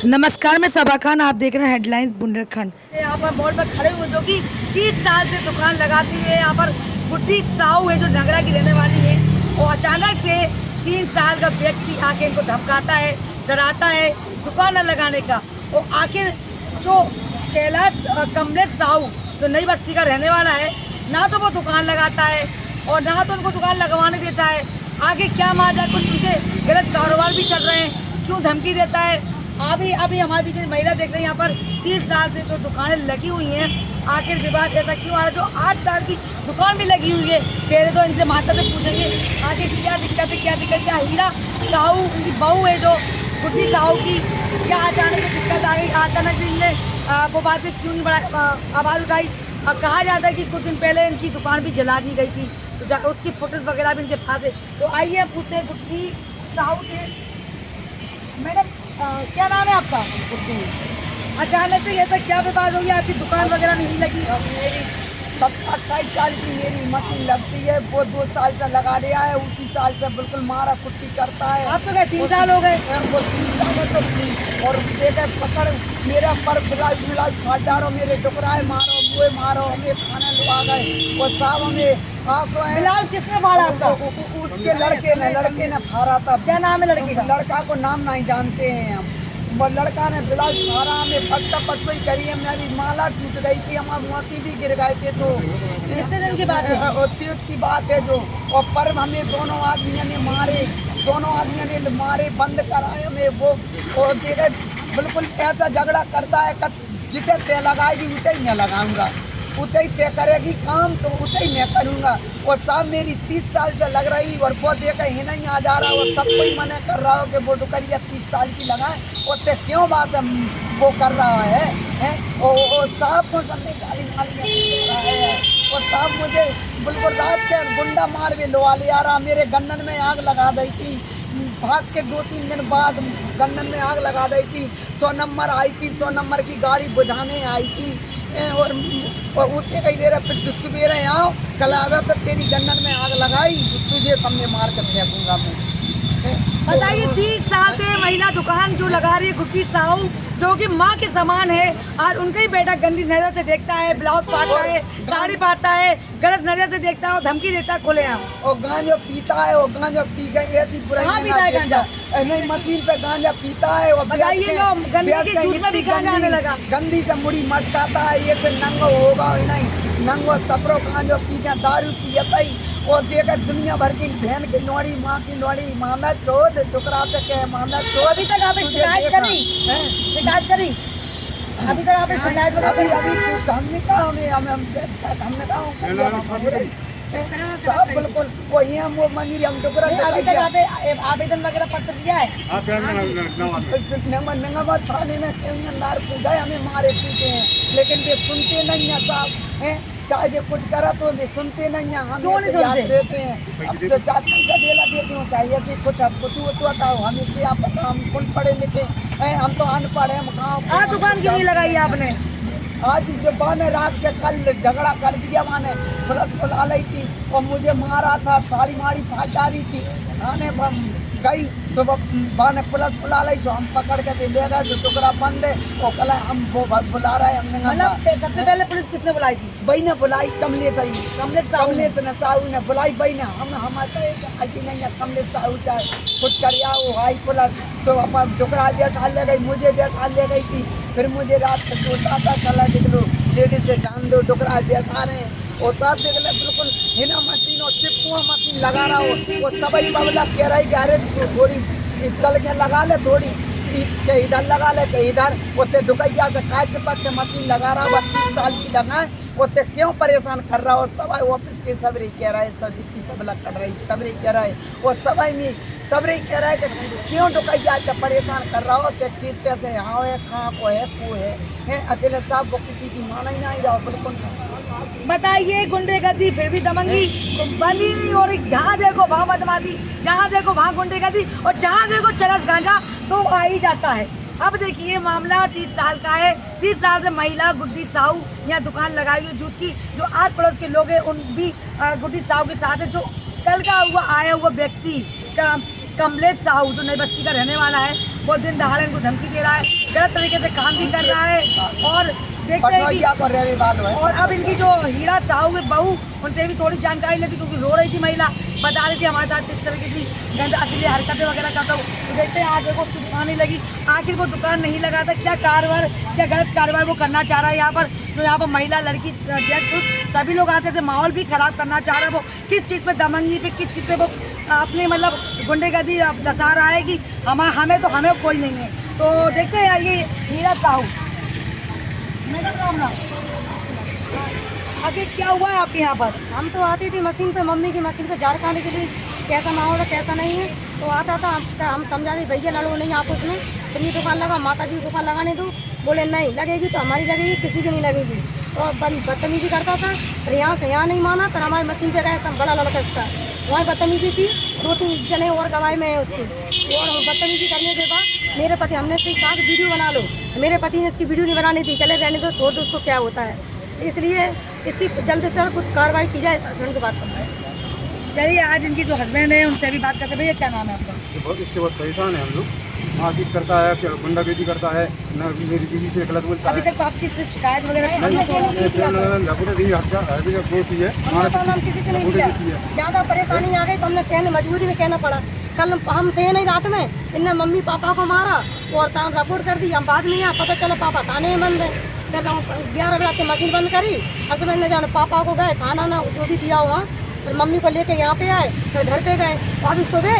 नमस्कार, मैं सबा खान। आप देख रहे हैं हेडलाइंस बुंदेलखंड। यहाँ पर बोर्ड पर खड़े हुए जो कि 30 साल से दुकान लगाती हुए यहाँ पर गुड्डी साहू है जो नगरा की रहने वाली है, और अचानक से 3 साल का व्यक्ति आके इनको धमकाता है, डराता है दुकान न लगाने का। और आखिर जो कैलाश कमलेश साहू जो नई बस्ती का रहने वाला है, ना तो वो दुकान लगाता है और ना तो उनको दुकान लगवाने देता है। आगे क्या मामला, कुछ उनके गलत कारोबार भी चल रहे हैं, क्यों धमकी देता है। अभी हमारे बीच में महिला देख रहे हैं, यहाँ पर 30 साल से जो दुकानें लगी हुई हैं, आखिर विवाद ऐसा क्यों आ रहा है। जो 8 साल की दुकान भी लगी हुई है, पहले तो इनसे माता से पूछेंगे आगे क्या दिक्कत है, क्या हीरा साहू उनकी बहू है जो गुड्डी साहू की, क्या अचानक से दिक्कत आ गई, अचानक से इनने वो बातें क्यों नहीं बढ़ा आवाज़ उठाई। और कहा जाता है कि कुछ दिन पहले इनकी दुकान भी जला दी गई थी, तो उसकी फुटेज वगैरह भी इनके पास है। तो आइए पूछते हैं गुड्डी साहू से। मैडम, क्या नाम है आपका? गुड्डी। अचानक से ऐसा क्या विवाद हो गया, आपकी दुकान वगैरह नहीं लगी? अब मेरी 27-28 साल की मेरी मशीन लगती है, वो 2 साल से लगा दिया है, उसी साल से बिल्कुल मारा कुट्टी करता है। आप तो गए 3 साल हो गए। वो 3 साल है तो और देखे पकड़ मेरा पर ब्लाउज फाट डालो, मेरे टुकराए मारो, वो मारो, हमें खाने लगा गए, वो साहब हमें आंसू है। ब्लाउज किसने फाड़ा आपका? उसके लड़के ने फाड़ा था। क्या नाम है लड़के का? लड़का को नाम नहीं जानते हैं हम। वो लड़का ने ब्लाउज फाड़ा, हमें फटका पटोई करी है, मेरी माला टूट गई थी, हमारे मोती भी गिर गए थे। तो कितने दिन की बात है? 30 की बात है जो। और पर हमें दोनों आदमियों ने मारे, बंद कराए हमें। वो देखे बिल्कुल ऐसा झगड़ा करता है, जिते तय लगाएगी उते ही मैं लगाऊंगा, उते ही तय करेगी काम तो उते ही मैं करूँगा। और साहब मेरी 30 साल से लग रही, और वो देखा ही नहीं आ जा रहा, और सब कोई मना कर रहा हो कि वो डुकरिया 30 साल की लगाए, और ते क्यों बात वो कर रहा है? और साहब को समझे गाली रहा है। और साहब मुझे बिल्कुल रात के गुंडा मार भी लवा ले आ रहा, मेरे गन्नन में आग लगा दी थी, भाग के 2-3 दिन बाद गन्नन में आग लगा दी थी। 100 नंबर आई थी, 100 नंबर की गाड़ी बुझाने आई थी। और उसके कई देर सवेरे आओ कल आवे तो तेरी गन्नन में आग लगाई, तुझे सामने मार कर फेंकूंगा मैं। बताइए, 30 साल से महिला दुकान जो लगा रही है गुड्डी साहू, जो कि माँ के समान है, और उनका ही बेटा गंदी नजर से देखता है, ब्लाउज फाड़ता है, साड़ी फाड़ता है, गलत नजर से देखता है और धमकी देता है खुलेआम। और गांजा पीता है, और गांजा पी गई ऐसी बुराई पीता है गांजा? नहीं, मशीन पे गांजा पीता है। और बताइए, गंदगी के जूस में भी गांजा आने लगा। गंदी से मुड़ी मटकाता है, ये फिर नंगो होगा नहीं, नंगो सपरो गांजा पी के दारू पियता ही। और देखा दुनिया भर की बहन की नोड़ी, माँ की नोड़ी, मांदा चोद टुकड़ा से कहे मांदा चोद। अभी तक आपने शिकायत करी? शिकायत करी? अभी तक आपने शिकायत अभी हमने सब बिल्कुल वही हम वो मंदिर हम टुकड़ा। अभी तक आपने आवेदन वगैरह पत्र दिया है? नंगाबाद थाने में नार पूजा हमें मारे पीटे हैं, लेकिन ये सुनते नहीं है साहब हैं, चाहे जो कुछ करा तो ये सुनते नहीं है। हम क्यों नहीं सुनते? रहते हैं, अब तो चाहते देला देते हो, चाहिए कि कुछ अब कुछ बताओ हमें, क्या पता, हम कौन पढ़े लिखे हैं, हम तो अनपढ़ हैं। हम कहाँ दुकान क्यों नहीं लगाई आपने? आज जो बाने रात के कल झगड़ा कर दिया, माने पुलिस बुला ली थी और मुझे मारा था, साड़ी मारी फाट डाली थी, थाने गई तो बाने पुलिस बुला ली, तो हम पकड़ के ले गए, जो टुकड़ा बंद है वो कल हम वो बुला रहे हैं। हमने सबसे पहले पुलिस किसने बुलाई थी? बई ने बुलाई, कमलेश ने साहू ने बुलाई, बई ने हम आती नहीं है, कमलेश साहू चाहे कुछ कर आओ आई पुलिस, तो अपन टुकड़ा बैठा ले गई, मुझे बैठा ले गई थी। फिर मुझे रात को सोचा था चला देख लो लेडीज से जान दो, टुकड़ा बैठा रहे हैं, और सब देख ले बिल्कुल हिना मशीन और चिपकुआ मशीन लगा रहा हो, वो सबई बबला कह रही कि अरे तू थोड़ी चल के लगा ले, थोड़ी के इधर लगा ले के इधर, ओते दुकैया से काय चिपक के मशीन लगा रहा, 32 साल की लगाए, ओते क्यों परेशान कर रहा हो। सबाई ऑफिस के सबरे कह रहा है, सब जितनी पब्लिक कर रही सबरे कह रहा है, और सबाई में सबरे कह रहा है कि क्यों दुकैया के परेशान कर रहा हो, कितने से हाँ है, कहाँ को है अकेले साहब, वो किसी की माना ही नहीं रहा बिल्कुल। बताइए, गुंडेगर्दी फिर भी दमंगी बंदी नहीं हो रही, जहाँ देखो वहाँ बदमाशी, जहाँ देखो वहाँ गुंडेगर्दी, और जहाँ देखो चरस गांजा तो आ ही जाता है। अब देखिए, मामला 30 साल का है। 30 साल से महिला गुड्डी साहू यहाँ दुकान लगाई हुई, जिसकी जो आस पड़ोस के लोग हैं उन भी गुड्डी साहू के साथ है। जो कल का आया हुआ व्यक्ति का कमलेश साहू जो नई बस्ती का रहने वाला है, वो दिन दहाड़े इनको धमकी दे रहा है, गलत तरीके से काम भी कर रहा है। और देखते हैं कि और अब इनकी जो हीरा साहू है बहू, उनसे भी थोड़ी जानकारी लेती, क्योंकि रो रही थी महिला, बता रही थी हमारे साथ इस तरीके की गंद असली हरकतें वगैरह करता हूँ। तो देखते हैं आज देखो उसकी दुकान नहीं लगी, आखिर वो दुकान नहीं लगाता, क्या कारोबार, क्या गलत कारोबार वो करना चाह रहा है यहाँ पर। तो यहाँ पर महिला, लड़की, जेंट्स सभी लोग आते थे, माहौल भी खराब करना चाह रहा है वो। किस चीज़ पे दमंगी पे, किस चीज़ पे वो अपने मतलब गुंडेगर्दी दसा रहा है कि हमें तो हमें कोई नहीं है। तो देखते हैं ये हीरा साहू मैडम आगे क्या हुआ है आपके यहाँ पर? हम तो आती थी मशीन पे, मम्मी की मशीन पे जार खाने के लिए, कैसा माहौल है कैसा नहीं है। तो आता था, हम समझा रहे भैया लड़ो नहीं आपस में, तेरी दुकान लगा, माता जी की दुकान लगाने दो। बोले नहीं लगेगी तो हमारी लगेगी, किसी की नहीं लगेगी। और बदतमीजी करता था, फिर यहाँ से यहाँ नहीं माना, फिर हमारी मशीन पे गए, सब बड़ा लड़का इसका वहाँ बदतमीजी की, 2-3 जने और गवाही में है उसकी। और बदतमीजी करने के बाद मेरे पति, हमने से कहा कि वीडियो बना लो, मेरे पति ने इसकी वीडियो नहीं बनानी थी, चले रहने दो, छोड़ दो, उसको क्या होता है। इसलिए इसकी जल्द से जल्द कुछ कार्रवाई की जाए, इस हस्बैंड से बात करना है। चलिए आज इनकी जो हस्बैंड है उनसे भी बात करते हैं। भैया क्या नाम है आपका? इससे बहुत परेशान है हम लोग। मारपीट करता है, गुंडागर्दी करता है, मेरी बीवी से गलत बोलता है। अभी तक आपकी कोई शिकायत वगैरह हम किसी से नहीं लिया, ज़्यादा परेशानी आ गई तो हमने कहने मजबूरी में कहना पड़ा। कल हम थे नहीं, रात में इनने मम्मी पापा को मारा और रिपोर्ट कर दी। हम बाद में यहाँ पता चला पापा थाने में बंद है। फिर हम 11 बजे से मशीन बंद करी, हस्बैंड ने जाना पापा को गए खाना ना जो भी दिया हुआ, फिर मम्मी को लेके यहाँ पे आए, फिर घर पे गए। अभी सुबह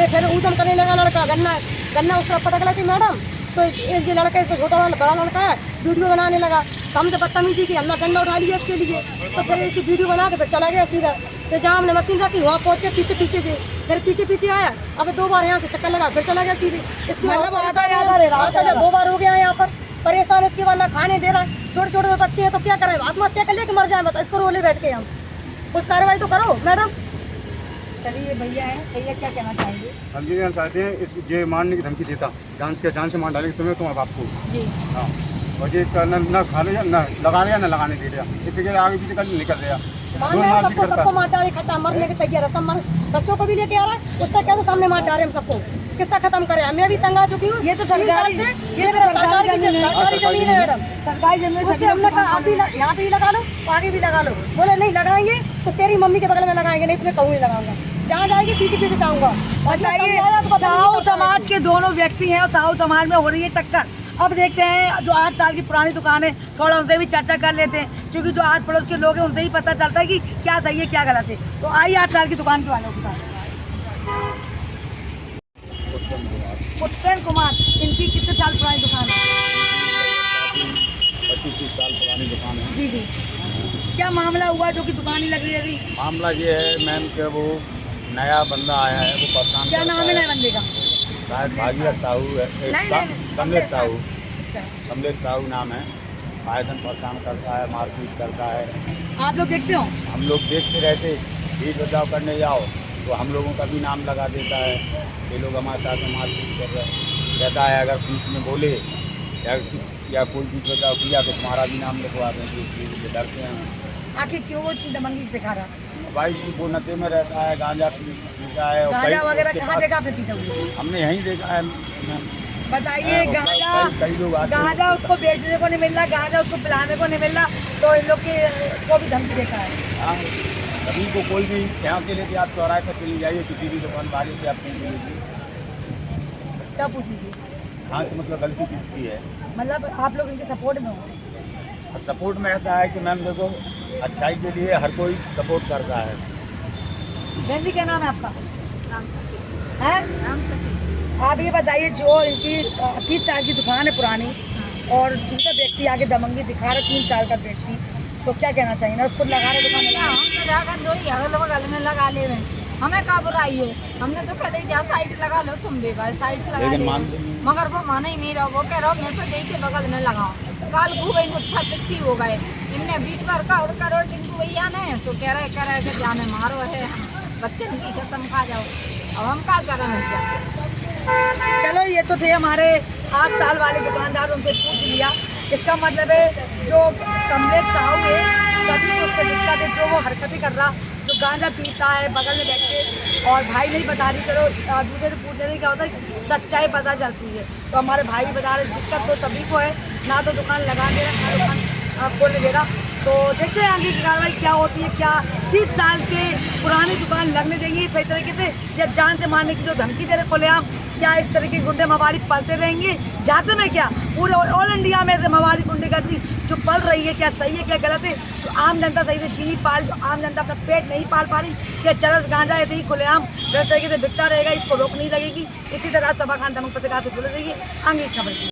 फिर ऊधम करने लगा लड़का, गन्ना उस तरफ पता चला थी मैडम। तो जो लड़का इसका छोटा वाला बड़ा लड़का है, वीडियो बनाने लगा, तो हमसे बदतमीजी की, हमने डंडा उठा लिया इसके लिए। तो फिर इसी वीडियो बना के फिर चला गया सीधा। फिर जहाँ हमने मशीन रखी वहाँ पहुँच के पीछे से फिर पीछे आया। अब 2 बार यहाँ से चक्कर लगा, फिर चला गया सीधे। इसकी मतलब आता 2 बार हो गया यहाँ पर परेशान। इसके बाद ना खाने दे रहा है, छोटे बच्चे हैं तो क्या करें, आत्महत्या कर लेके मर जाए, बता इसको रोले बैठ के हम। कुछ कार्रवाई तो करो मैडम। चलिए भैया है, भैया क्या कहना चाहेंगे? हम ये कहना चाहते हैं, इस ये मारने की धमकी देता, जान से मार डालेगी तुम्हें, तुम्हारे बाप को। जी हाँ, और ये न खा लिया, न लगा लिया, न लगाने दे दिया, इसी के आगे पीछे कल निकल गया। सबको मार डाले, खट्टा मरने की तैयार है, सब बच्चों को भी लेके आ रहा है, उसका क्या तो सामने मार डाले हम सबको। किसका खत्म करे, मैं भी तंग आ चुकी हूँ। ये तो सरकारी जमीन है मैडम, सरकारी जमीन। उससे हमने कहा आप भी यहाँ पे ही लगा लो, आगे भी लगा लो। बोले नहीं लगाएंगे तो तेरी मम्मी के बगल में लगाएंगे, नहीं तुम्हें कहूँ नहीं लगाऊंगा, जहाँ जाएगी पीछे जाऊँगा। बताइए, साहू समाज के दोनों व्यक्ति हैं और साहू समाज में हो रही है टक्कर। अब देखते हैं, जो 8 साल की पुरानी दुकान है, थोड़ा उनसे भी चर्चा कर लेते हैं, क्योंकि जो आस पड़ोस के लोग हैं उनसे ही पता चलता है कि क्या सही है क्या गलत है। तो आइए 8 साल की दुकान के वालों के पास। उत्तम कुमार, इनकी कितने साल पुरानी दुकान है? 25 साल पुरानी दुकान है। जी क्या मामला हुआ जो कि दुकान ही लग रही है? मामला ये है मैम कि वो नया बंदा आया है, वो परेशान। क्या नाम है नए बंदे का? शायद भागीरथ साहू है, कमलेश साहू। अच्छा, कमलेश साहू नाम है। आए दिन परेशान करता है, मारपीट करता है। आप लोग देखते हो? हम लोग देखते रहते, बीच बचाव करने जाओ तो हम लोगों का भी नाम लगा देता है। ये लोग हमारे साथ मारपीट कर रहे रहता है, अगर बीच में बोले या कोई बीच बचाव किया तो तुम्हारा भी नाम लिखवा देंगे, इसलिए डरते हैं। आखिर क्यों वो इतनी दमंगी दिखा रहा? भाई वो नशे में रहता है, गांजा पीता है। गांजा वगैरह कहाँ देखा आपने पीता हुआ? हमने यहीं देखा है। बताइए, गांजा उसको बेचने को नहीं मिल रहा, गांजा उसको पिलाने को नहीं मिल रहा, तो इन लोग को भी धमकी देखा है। सभी को कोई भी यहाँ के लेके आप चौराहे पर चली जाइए, किसी भी दुकान वाले से आप पूछ लीजिए, क्या पूछ लीजिए हाँ से मतलब गलती किसकी है। मतलब आप लोग इनके सपोर्ट में हो? सपोर्ट में ऐसा है कि मैम देखो, अच्छाई के लिए हर कोई सपोर्ट करता है। बहन जी क्या नाम है आपका? है आप ये बताइए, जो इनकी 30 साल की दुकान है पुरानी, और दूसरा व्यक्ति आगे दमंगी दिखा रहा है, 3 साल का व्यक्ति, तो क्या कहना चाहिए ना? खुद लगा रहे दुकान में लगा ले, हमें का बुराई है, हमने तो कहते जहाँ साइड लगा लो, तुम भी बस साइड लगा ले, मगर वो माना ही नहीं रहा। वो कह रहा मैं तो देखे बगल में लगाओ, काल खूब गुत्थी हो गए, इनने बीच पर करो टिंकू भैया ने, सो कह रहे कि जाने मारो है, बच्चे की खत्म खा जाओ, अब हम क्या करें? चलो, ये तो थे हमारे 8 साल वाले दुकानदार, उनसे पूछ लिया। इसका मतलब है जो कमलेश साहू है सभी को उससे दिक्कत है। जो वो हरकतें कर रहा, जो गांजा पीता है बगल में बैठ के, और भाई नहीं बता रही, चलो दूसरे से पूछने से क्या होता है, सच्चाई पता चलती है। तो हमारे भाई भी बता रहे दिक्कत तो सभी को है, ना तो दुकान लगा दे रहा, ना दुकान खोलने दे रहा। तो देखते हैं आगे की कार्रवाई क्या होती है। क्या 30 साल से पुरानी दुकान लगने देंगे सही तरीके से, या जान से मारने की जो धमकी दे रहे खुलेआम, क्या इस तरह की गुंडे मवाली पलते रहेंगे? जाते में क्या पूरे ऑल इंडिया में ऐसे मवाली गुंडेगर्दी जो पल रही है, क्या सही है क्या गलत है? तो आम जनता सही से चीनी पाल, जो आम जनता अपना पेट नहीं पाल पा रही, क्या चरस गांजा ऐसे ही खुलेआम गलत तरीके से बिकता रहेगा, इसको रोक नहीं लगेगी। इसी तरह सभा खान दमक पत्रकार से जुड़े रहिए आगे इस खबर की।